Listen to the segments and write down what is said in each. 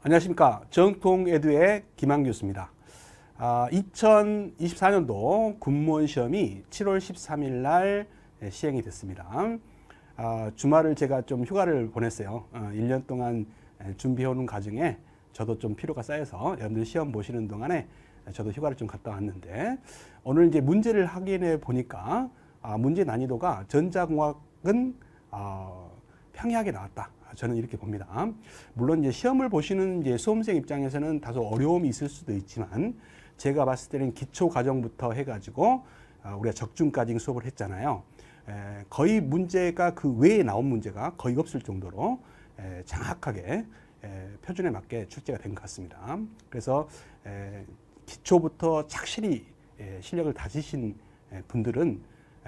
안녕하십니까. 정통에듀의 김한 교수입니다. 2024년도 군무원 시험이 7월 13일 날 시행이 됐습니다. 주말을 제가 좀 휴가를 보냈어요. 1년 동안 준비해오는 과정에 저도 좀 피로가 쌓여서 여러분들 시험 보시는 동안에 저도 휴가를 좀 갔다 왔는데, 오늘 이제 문제를 확인해 보니까 문제 난이도가 전자공학은 평이하게 나왔다. 저는 이렇게 봅니다. 물론 이제 시험을 보시는 이제 수험생 입장에서는 다소 어려움이 있을 수도 있지만, 제가 봤을 때는 기초 과정부터 해가지고 우리가 적중까지 수업을 했잖아요. 거의 문제가 그 외에 나온 문제가 거의 없을 정도로 정확하게 표준에 맞게 출제가 된 것 같습니다. 그래서 기초부터 착실히 실력을 다지신 분들은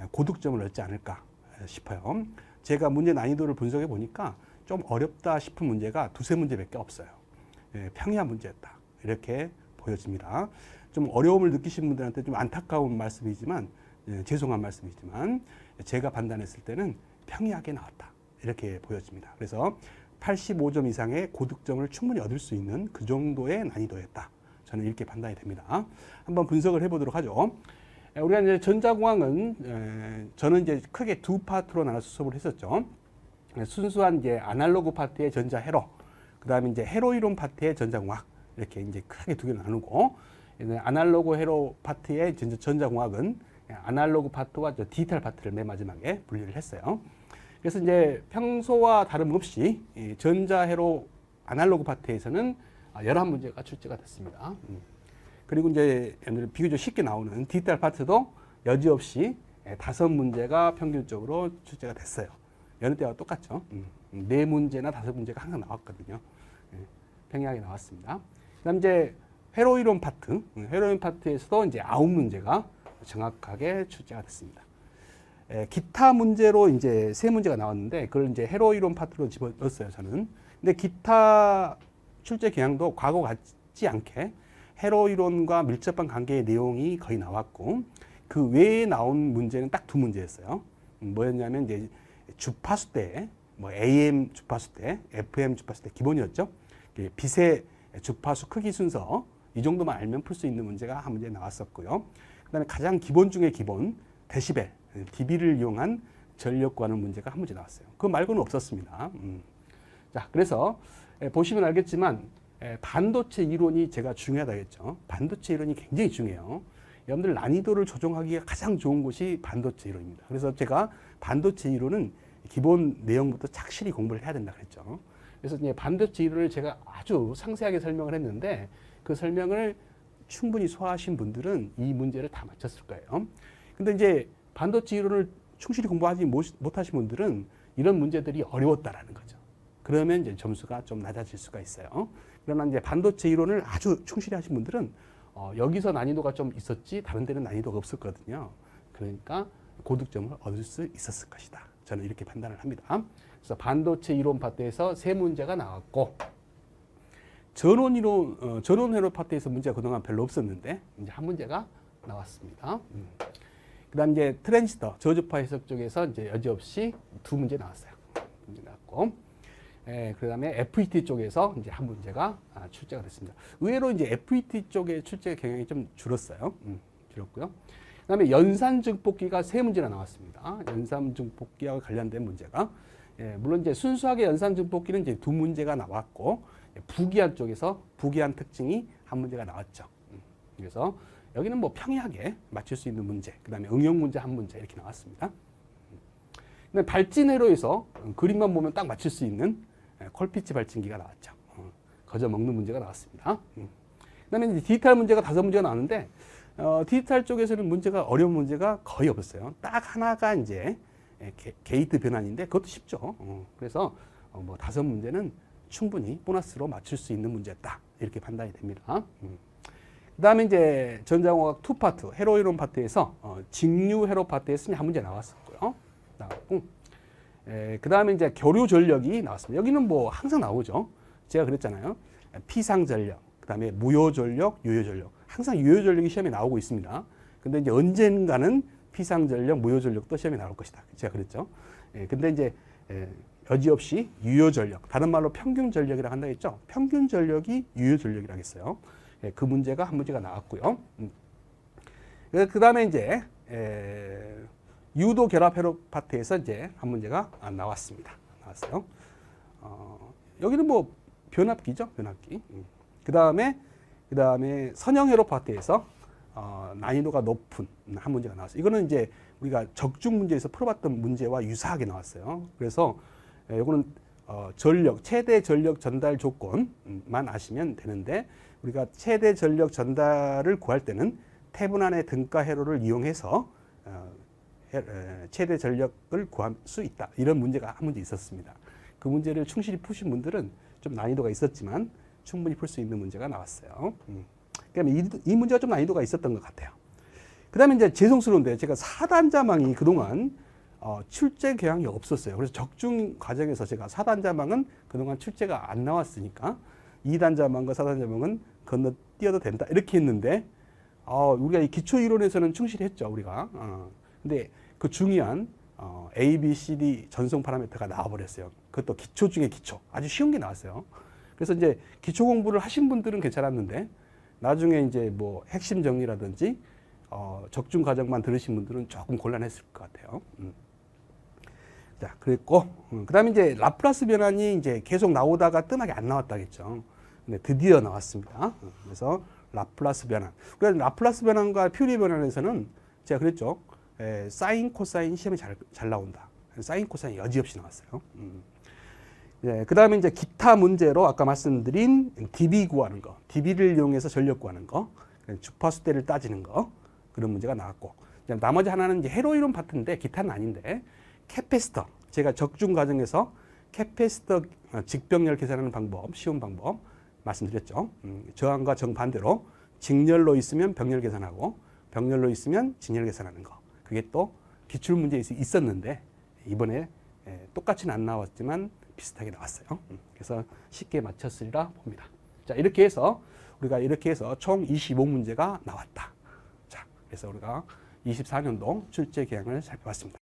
고득점을 얻지 않을까 싶어요. 제가 문제 난이도를 분석해 보니까 좀 어렵다 싶은 문제가 두세 문제밖에 없어요. 평이한 문제였다, 이렇게 보여집니다. 좀 어려움을 느끼신 분들한테 좀 안타까운 말씀이지만, 죄송한 말씀이지만, 제가 판단했을 때는 평이하게 나왔다, 이렇게 보여집니다. 그래서 85점 이상의 고득점을 충분히 얻을 수 있는 그 정도의 난이도였다, 저는 이렇게 판단이 됩니다. 한번 분석을 해보도록 하죠. 우리가 이제 전자공학은 저는 이제 크게 두 파트로 나눠서 수업을 했었죠. 순수한 이제 아날로그 파트의 전자 회로, 그 다음에 이제 회로 이론 파트의 전자공학, 이렇게 이제 크게 두 개로 나누고, 아날로그 회로 파트의 전자공학은 아날로그 파트와 디지털 파트를 맨 마지막에 분리를 했어요. 그래서 이제 평소와 다름없이 전자 회로 아날로그 파트에서는 11문제가 출제가 됐습니다. 그리고 이제 비교적 쉽게 나오는 디지털 파트도 여지없이 5문제가 평균적으로 출제가 됐어요. 여느 때와 똑같죠. 4문제나 5문제가 항상 나왔거든요. 평이하게 나왔습니다. 그 다음 이제 회로 이론 파트, 회로 이론 파트에서도 이제 9문제가 정확하게 출제가 됐습니다. 기타 문제로 이제 3문제가 나왔는데, 그걸 이제 회로 이론 파트로 집어넣었어요, 저는. 근데 기타 출제 경향도 과거 같지 않게 회로 이론과 밀접한 관계의 내용이 거의 나왔고, 그 외에 나온 문제는 딱 2문제였어요. 뭐였냐면 이제 주파수 때, 뭐 AM 주파수 때, FM 주파수 때 기본이었죠. 빛의 주파수 크기 순서, 이 정도만 알면 풀 수 있는 문제가 한 문제 나왔었고요. 그다음에 가장 기본 중에 기본, 데시벨, dB를 이용한 전력 구하는 문제가 한 문제 나왔어요. 그거 말고는 없었습니다. 자, 그래서 보시면 알겠지만 반도체 이론이 제가 중요하다 했죠. 반도체 이론이 굉장히 중요해요. 여러분들 난이도를 조정하기가 가장 좋은 곳이 반도체 이론입니다. 그래서 제가 반도체 이론은 기본 내용부터 착실히 공부를 해야 된다 그랬죠. 그래서 이제 반도체 이론을 제가 아주 상세하게 설명을 했는데, 그 설명을 충분히 소화하신 분들은 이 문제를 다 맞췄을 거예요. 근데 이제 반도체 이론을 충실히 공부하지 못하신 분들은 이런 문제들이 어려웠다라는 거죠. 그러면 이제 점수가 좀 낮아질 수가 있어요. 그러나 이제 반도체 이론을 아주 충실히 하신 분들은 여기서 난이도가 좀 있었지 다른 데는 난이도가 없었거든요. 그러니까 고득점을 얻을 수 있었을 것이다, 저는 이렇게 판단을 합니다. 그래서 반도체 이론 파트에서 3문제가 나왔고, 전원 회로 파트에서 문제가 그동안 별로 없었는데 이제 한 문제가 나왔습니다. 그다음 이제 트랜지스터 저주파 해석 쪽에서 이제 여지없이 2문제 나왔어요. 문제 나왔고, 그다음에 FET 쪽에서 이제 한 문제가 출제가 됐습니다. 의외로 이제 FET 쪽의 출제 경향이 좀 줄었어요. 줄었고요. 그다음에 연산 증폭기가 3문제나 나왔습니다. 연산 증폭기와 관련된 문제가, 물론 이제 순수하게 연산 증폭기는 이제 2문제가 나왔고, 부기한 쪽에서 부기한 특징이 한 문제가 나왔죠. 그래서 여기는 뭐 평이하게 맞출 수 있는 문제, 그다음에 응용 문제 한 문제 이렇게 나왔습니다. 근데 발진 회로에서 그림만 보면 딱 맞출 수 있는 콜피츠 발진기가 나왔죠. 거저 먹는 문제가 나왔습니다. 그다음에 이제 디지털 문제가 5문제가 나왔는데, 디지털 쪽에서는 문제가 어려운 문제가 거의 없었어요. 딱 하나가 이제 게이트 변환인데 그것도 쉽죠. 그래서 뭐 5문제는 충분히 보너스로 맞출 수 있는 문제였다, 이렇게 판단이 됩니다. 그 다음에 이제 전자공학 2파트, 회로 이론 파트에서 직류 회로 파트에서 한 문제 나왔었고요. 나왔고, 그 다음에 이제 교류 전력이 나왔습니다. 여기는 뭐 항상 나오죠. 제가 그랬잖아요. 피상 전력, 그 다음에 무효 전력, 유효 전력. 항상 유효 전력이 시험에 나오고 있습니다. 근데 이제 언젠가는 피상 전력, 무효 전력도 시험에 나올 것이다, 제가 그랬죠. 근데 이제 여지없이 유효전력, 다른 말로 평균전력이라고 한다 했죠. 평균전력이 유효전력이라고 했어요. 예, 그 문제가 한 문제가 나왔고요. 그 다음에 이제 유도 결합 회로 파트에서 이제 한 문제가 나왔습니다. 나왔어요. 여기는 뭐 변압기죠, 변압기. 그 다음에 선형 회로 파트에서 난이도가 높은 한 문제가 나왔어요. 이거는 이제 우리가 적중 문제에서 풀어봤던 문제와 유사하게 나왔어요. 그래서 이거는 전력, 최대 전력 전달 조건만 아시면 되는데, 우리가 최대 전력 전달을 구할 때는 태분안의 등가 회로를 이용해서 최대 전력을 구할 수 있다. 이런 문제가 한 문제 있었습니다. 그 문제를 충실히 푸신 분들은 좀 난이도가 있었지만 충분히 풀 수 있는 문제가 나왔어요. 그러니까 이 문제가 좀 난이도가 있었던 것 같아요. 그 다음에 이제 죄송스러운데 제가 4단자망이 그동안 출제 교양이 없었어요. 그래서 적중 과정에서 제가 4단자망은 그동안 출제가 안 나왔으니까 2단자망과 4단자망은 건너뛰어도 된다 이렇게 했는데, 우리가 이 기초 이론에서는 충실했죠, 우리가. 근데 그 중요한 A, B, C, D 전송 파라미터가 나와버렸어요. 그것도 기초 중에 기초, 아주 쉬운 게 나왔어요. 그래서 이제 기초 공부를 하신 분들은 괜찮았는데, 나중에 이제 뭐 핵심 정리라든지 적중 과정만 들으신 분들은 조금 곤란했을 것 같아요. 자, 그랬고, 그다음에 이제 라플라스 변환이 이제 계속 나오다가 뜸하게 안 나왔다겠죠. 근데 드디어 나왔습니다. 그래서 라플라스 변환. 그래서 라플라스 변환과 퓨리 변환에서는 제가 그랬죠. 사인, 코사인 시험에 잘 나온다. 사인, 코사인 여지없이 나왔어요. 네, 그 다음에 이제 기타 문제로 아까 말씀드린 DB 구하는 거, DB를 이용해서 전력 구하는 거, 주파수 대를 따지는 거, 그런 문제가 나왔고, 나머지 하나는 이제 회로 이론 파트인데 기타는 아닌데, 캐패시터, 제가 적중 과정에서 캐패시터 직병렬 계산하는 방법, 쉬운 방법 말씀드렸죠. 저항과 정반대로 직렬로 있으면 병렬 계산하고 병렬로 있으면 직렬 계산하는 거. 그게 또 기출 문제에 있었는데 이번에 똑같이는 안 나왔지만 비슷하게 나왔어요. 그래서 쉽게 맞췄으리라 봅니다. 자, 이렇게 해서 우리가 총 25문제가 나왔다. 자, 그래서 우리가 24년도 출제 계량을 살펴봤습니다.